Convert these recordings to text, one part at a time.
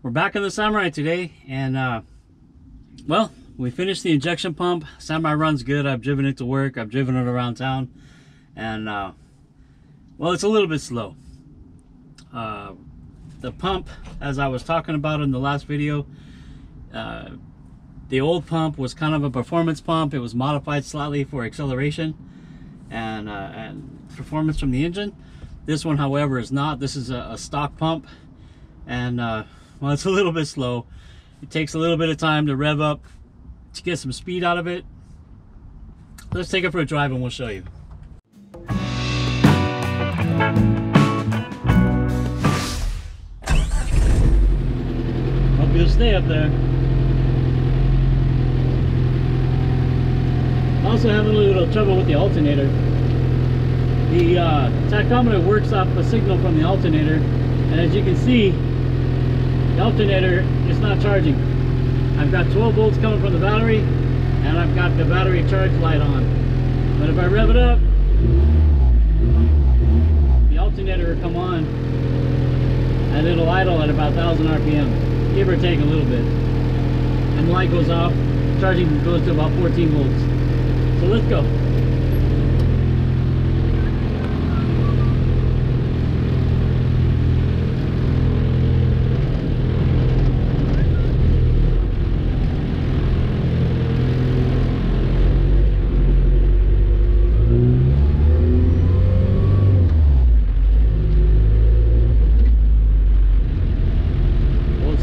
We're back in the Samurai today, and well, we finished the injection pump. Samurai runs good. I've driven it to work. I've driven it around town, and well, it's a little bit slow. The pump, as I was talking about in the last video, the old pump was kind of a performance pump. It was modified slightly for acceleration and performance from the engine. This one, however, is not. This is a stock pump, and well, it's a little bit slow. It takes a little bit of time to rev up to get some speed out of it. Let's take it for a drive and we'll show you. Hope you'll stay up there. Also having a little trouble with the alternator. The tachometer works off a signal from the alternator, and as you can see, the alternator is not charging. I've got 12 volts coming from the battery, and I've got the battery charge light on. But if I rev it up, the alternator will come on, and it'll idle at about 1000 RPM, give or take a little bit. And the light goes off, charging goes to about 14 volts. So let's go.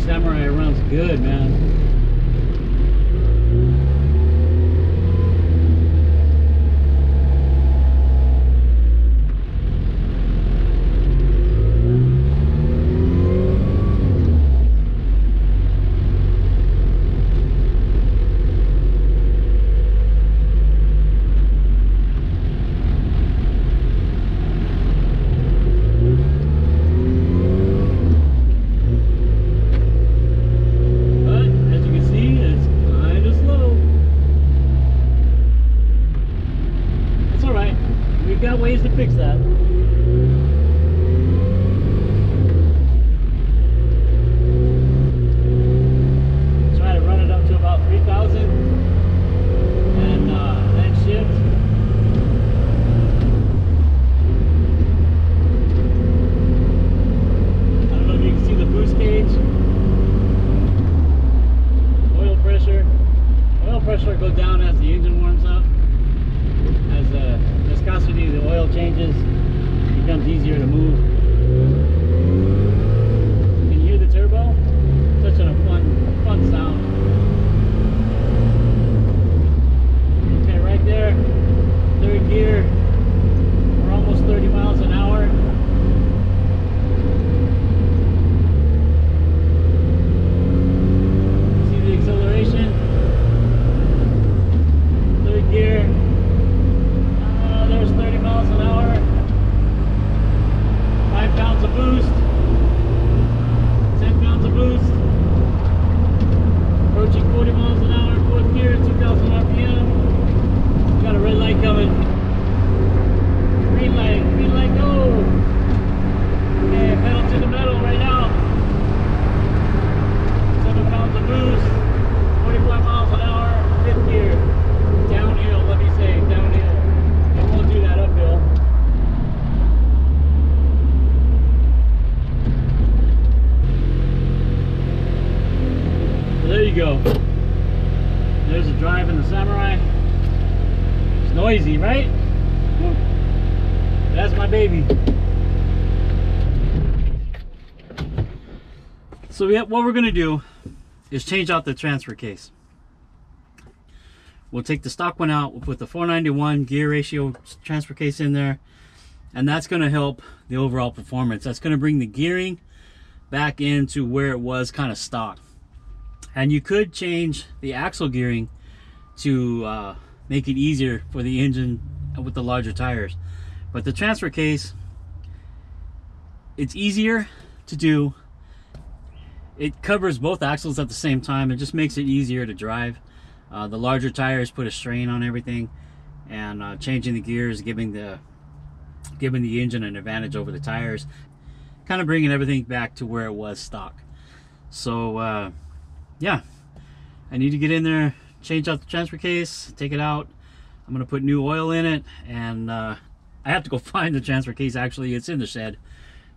Samurai runs good, man. Got ways to fix that. Try to run it up to about 3,000 and then shift. I don't know if you can see the boost gauge. Oil pressure. Oil pressure will go down as the engine warms up. As the viscosity of the oil changes, it becomes easier to move. You can hear the turbo? Such a fun sound. Okay, right there, third gear. We're almost 30 miles an hour. See the acceleration? Third gear. There's 30 miles an hour, 5 pounds of boost, 10 pounds of boost, approaching 40 miles an hour, fourth gear, 2000 RPM, got a red light coming, green light, go, okay, pedal to the metal right now, 7 pounds of boost, 45 miles an hour, fifth gear, downhill, let me say, downhill. Won't do that uphill. So there you go. There's a drive in the Samurai. It's noisy, right? That's my baby. So what we're gonna do is change out the transfer case. We'll take the stock one out, we'll put the 491 gear ratio transfer case in there, and that's going to help the overall performance. That's going to bring the gearing back into where it was kind of stock. And you could change the axle gearing to make it easier for the engine with the larger tires. But the transfer case, it's easier to do. It covers both axles at the same time. It just makes it easier to drive. The larger tires put a strain on everything, and changing the gears, giving the engine an advantage over the tires, kind of bringing everything back to where it was stock. So yeah, I need to get in there, change out the transfer case, take it out. I'm gonna put new oil in it, and I have to go find the transfer case. Actually, it's in the shed.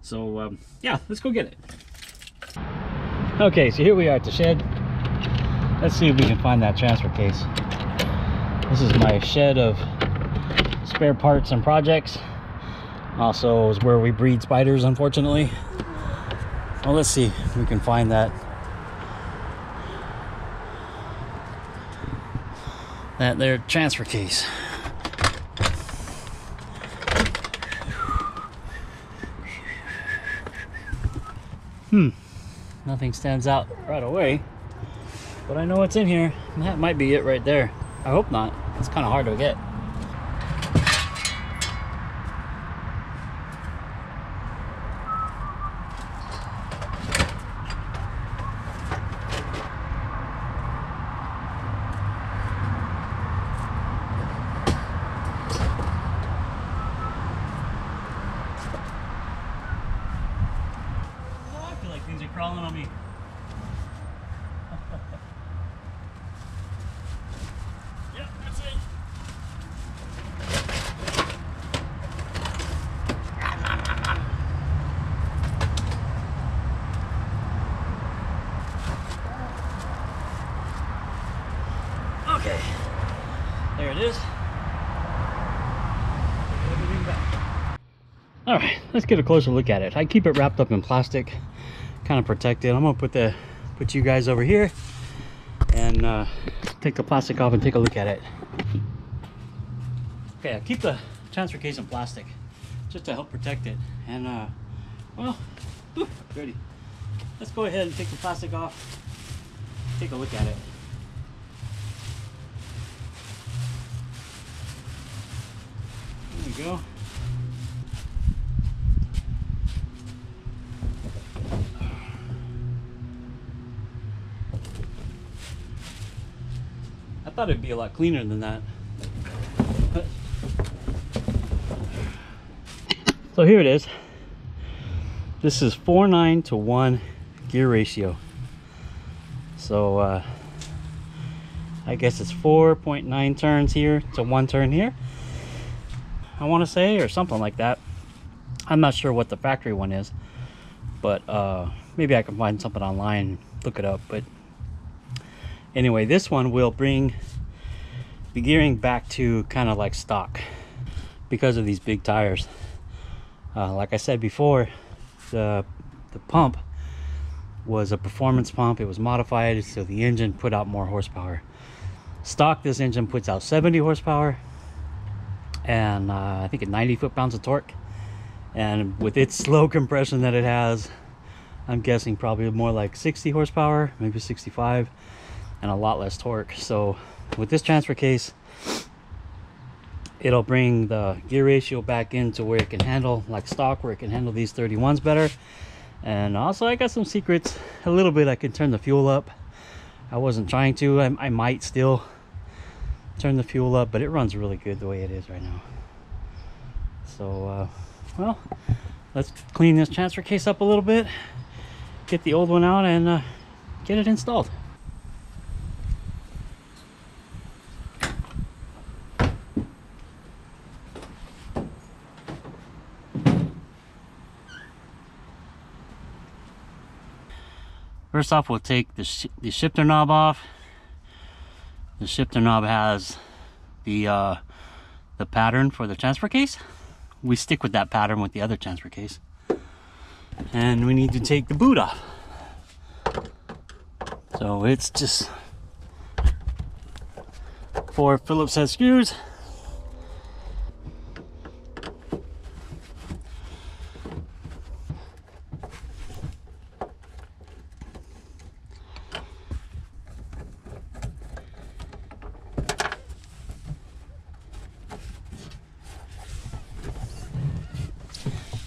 So yeah, let's go get it. Okay, so here we are at the shed. Let's see if we can find that transfer case. This is my shed of spare parts and projects. Also is where we breed spiders, unfortunately. Well, let's see if we can find that there transfer case. Nothing stands out right away, but I know what's in here. That might be it right there. I hope not. It's kind of hard to get. I feel like things are crawling on me. Yep, that's it. Okay, there it is. Everything back. All right, let's get a closer look at it. I keep it wrapped up in plastic, kind of protected. I'm gonna put you guys over here and take the plastic off and take a look at it. Okay, I keep the transfer case in plastic just to help protect it. And well, ready. Let's go ahead and take the plastic off, take a look at it. There we go. I thought it'd be a lot cleaner than that. So here it is. This is 4:9 to 1 gear ratio. So I guess it's 4.9 turns here to 1 turn here, I want to say, or something like that. I'm not sure what the factory one is, but maybe I can find something online, look it up. But anyway, this one will bring the gearing back to kind of like stock because of these big tires. Like I said before, the pump was a performance pump. It was modified so the engine put out more horsepower. Stock, this engine puts out 70 horsepower and I think 90 foot-pounds of torque. And with its slow compression that it has, I'm guessing probably more like 60 horsepower, maybe 65, and a lot less torque. So with this transfer case, it'll bring the gear ratio back into where it can handle like stock, where it can handle these 31s better. And also I got some secrets a little bit. I can turn the fuel up. I wasn't trying to. I might still turn the fuel up, but it runs really good the way it is right now. So well, let's clean this transfer case up a little bit, get the old one out, and get it installed. First off, we'll take the shifter knob off. The shifter knob has the pattern for the transfer case. We stick with that pattern with the other transfer case. And we need to take the boot off. So it's just 4 Phillips head screws.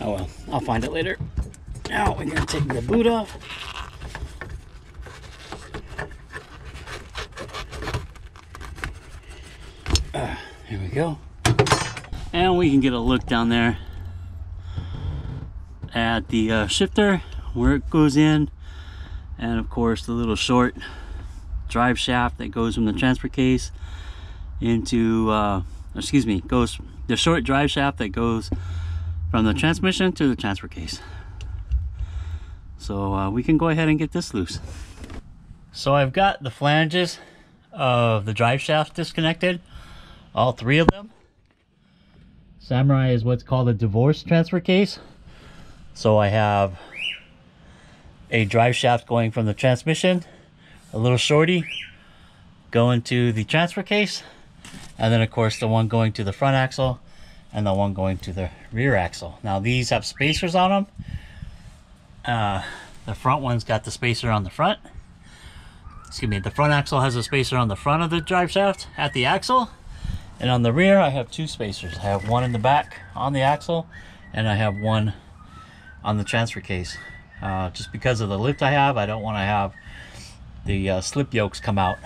Oh well, I'll find it later. Now we're gonna take the boot off. Here we go. And we can get a look down there at the shifter, where it goes in, and of course the little short drive shaft that goes from the transfer case into goes the short drive shaft that goes from the transmission to the transfer case. So we can go ahead and get this loose. So I've got the flanges of the drive shaft disconnected, all three of them. Samurai is what's called a divorce transfer case. So I have a drive shaft going from the transmission, a little shorty going to the transfer case, and then of course the one going to the front axle and the one going to the rear axle. Now these have spacers on them. The front one's got the spacer on the front. Excuse me, the front axle has a spacer on the front of the drive shaft at the axle, and on the rear I have two spacers. I have one in the back on the axle, and I have one on the transfer case. Just because of the lift I have, I don't want to have the slip yokes come out.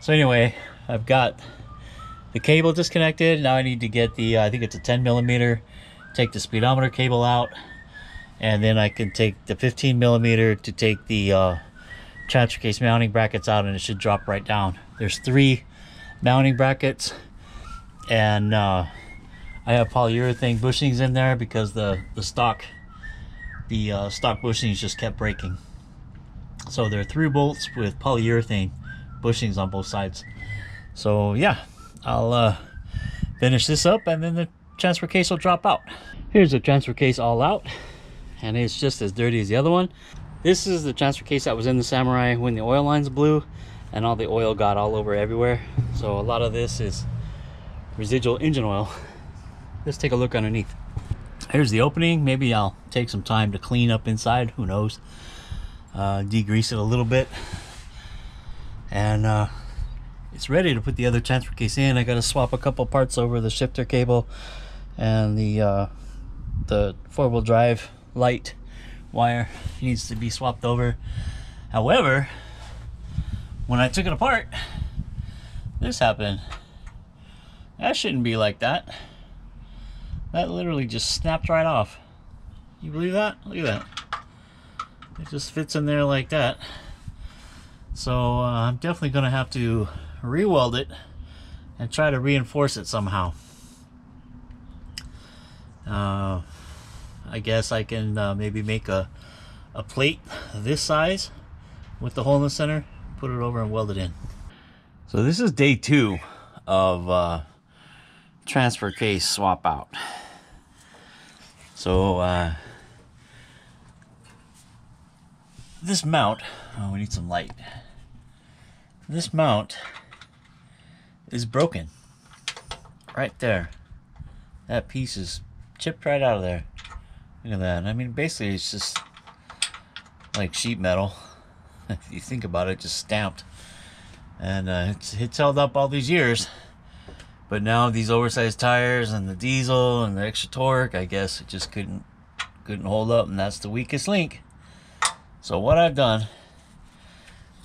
So anyway, I've got the cable disconnected. Now I need to get the, I think it's a 10mm, take the speedometer cable out, and then I can take the 15mm to take the transfer case mounting brackets out, and it should drop right down. There's 3 mounting brackets, and I have polyurethane bushings in there because the stock bushings just kept breaking. So there are 3 bolts with polyurethane bushings on both sides. So yeah, I'll finish this up and then the transfer case will drop out. Here's the transfer case all out, and it's just as dirty as the other one. This is the transfer case that was in the Samurai when the oil lines blew and all the oil got all over everywhere. So a lot of this is residual engine oil. Let's take a look underneath. Here's the opening. Maybe I'll take some time to clean up inside, who knows. Degrease it a little bit, and it's ready to put the other transfer case in. I got to swap a couple parts over, the shifter cable and the 4-wheel drive light wire needs to be swapped over. However, when I took it apart, this happened. That shouldn't be like that. That literally just snapped right off. You believe that? Look at that. It just fits in there like that. So I'm definitely gonna have to re-weld it and try to reinforce it somehow. I guess I can maybe make a plate this size with the hole in the center, put it over and weld it in. So this is day 2 of transfer case swap out. So this mount, oh, we need some light. This mount is broken right there. That piece is chipped right out of there. Look at that. I mean, basically it's just like sheet metal. If you think about it, just stamped. And it's held up all these years. But now these oversized tires and the diesel and the extra torque, I guess it just couldn't hold up, and that's the weakest link. So what I've done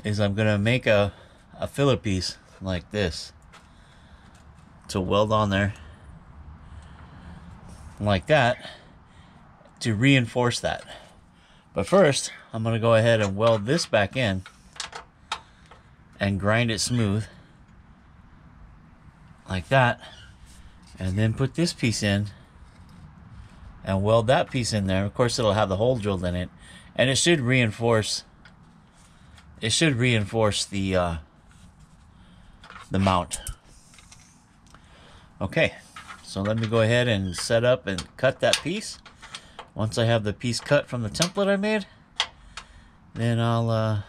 is I'm gonna make a filler piece like this to weld on there like that to reinforce that. But first I'm gonna go ahead and weld this back in and grind it smooth like that, and then put this piece in and weld that piece in there. Of course it'll have the hole drilled in it, and it should reinforce the mount. Okay, so let me go ahead and set up and cut that piece. Once I have the piece cut from the template I made, then I'll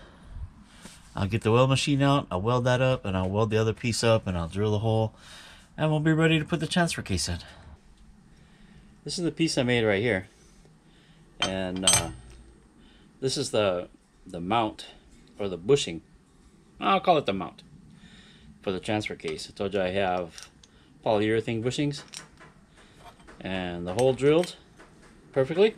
get the weld machine out, I'll weld that up, and I'll weld the other piece up, and I'll drill the hole, and we'll be ready to put the transfer case in. This is the piece I made right here, and this is the mount, or the bushing. I'll call it the mount for the transfer case. I told you I have polyurethane bushings, and the hole drilled perfectly.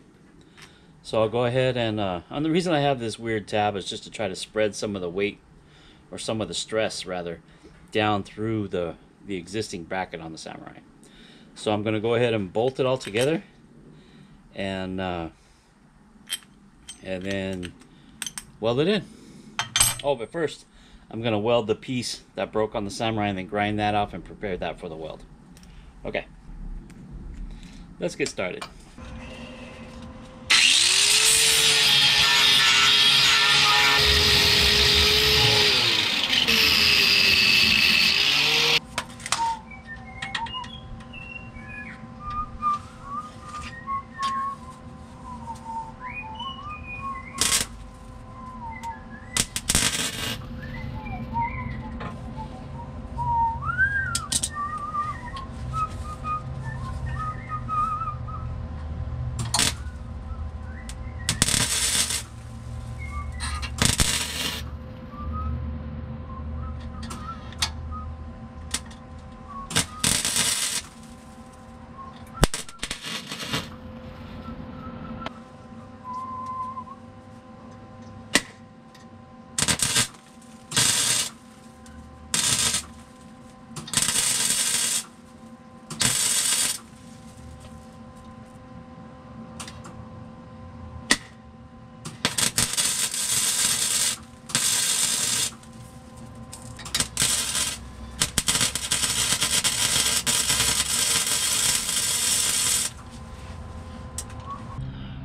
So I'll go ahead and the reason I have this weird tab is just to try to spread some of the weight, or some of the stress rather, down through the existing bracket on the Samurai. So I'm going to go ahead and bolt it all together, and then weld it in. Oh, but first, I'm gonna weld the piece that broke on the Samurai and then grind that off and prepare that for the weld. Okay, let's get started.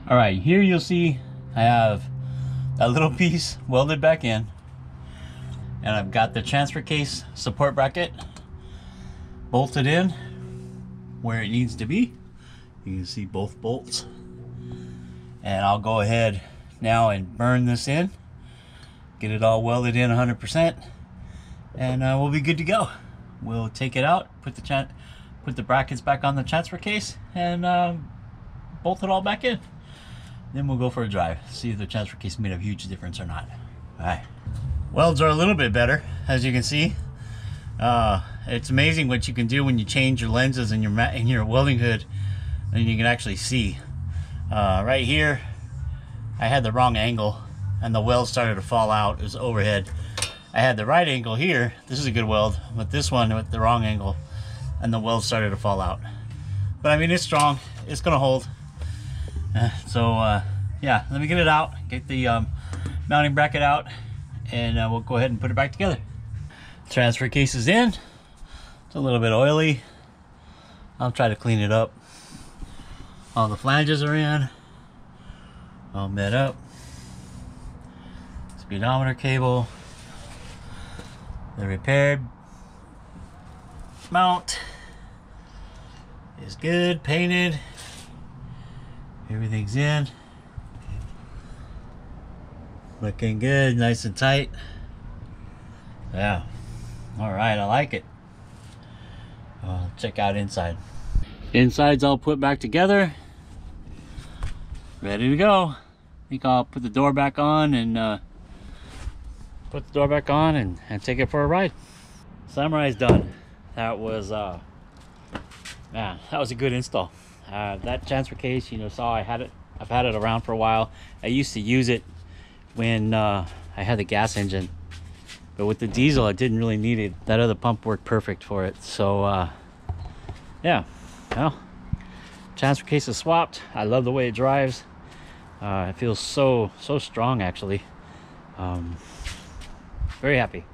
All right, here you'll see I have a little piece welded back in, and I've got the transfer case support bracket bolted in where it needs to be. You can see both bolts, and I'll go ahead now and burn this in, get it all welded in 100%, and we'll be good to go. We'll take it out, put the brackets back on the transfer case, and bolt it all back in. Then we'll go for a drive, see if the transfer case made a huge difference or not. All right. Welds are a little bit better, as you can see. It's amazing what you can do when you change your lenses in your welding hood, and you can actually see. Right here, I had the wrong angle, and the weld started to fall out. It was overhead. I had the right angle here. This is a good weld, but this one with the wrong angle, and the weld started to fall out. But I mean, it's strong. It's gonna hold. Yeah, let me get it out, get the mounting bracket out, and we'll go ahead and put it back together. Transfer case is in. It's a little bit oily. I'll try to clean it up. All the flanges are in, all met up. Speedometer cable, the repaired mount is good, painted. Everything's in. Looking good, nice and tight. Yeah. All right, I like it. Check out inside. Inside's all put back together. Ready to go. I think I'll put the door back on and take it for a ride. Samurai's done. That was man, that was a good install. That transfer case, you know, I've had it around for a while. I used to use it when I had the gas engine, but with the diesel I didn't really need it. That other pump worked perfect for it. So yeah, well, transfer case is swapped. I love the way it drives. It feels so strong, actually. Very happy.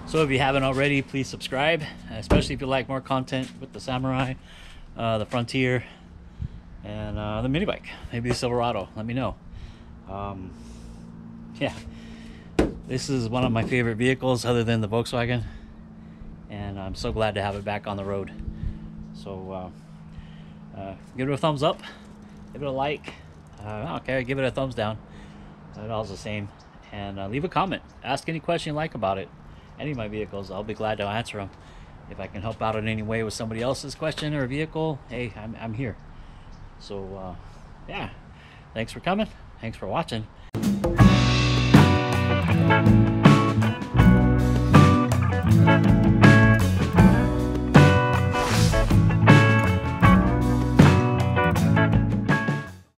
So if you haven't already, please subscribe, especially if you like more content with the Samurai, the Frontier, and the mini bike, maybe the Silverado. Let me know. Yeah, this is one of my favorite vehicles other than the Volkswagen, and I'm so glad to have it back on the road. So give it a thumbs up, give it a like, I don't care, give it a thumbs down, it all's the same, and leave a comment, ask any question you like about it, any of my vehicles. I'll be glad to answer them. If I can help out in any way with somebody else's question or vehicle, hey, I'm here. So yeah, thanks for coming, thanks for watching,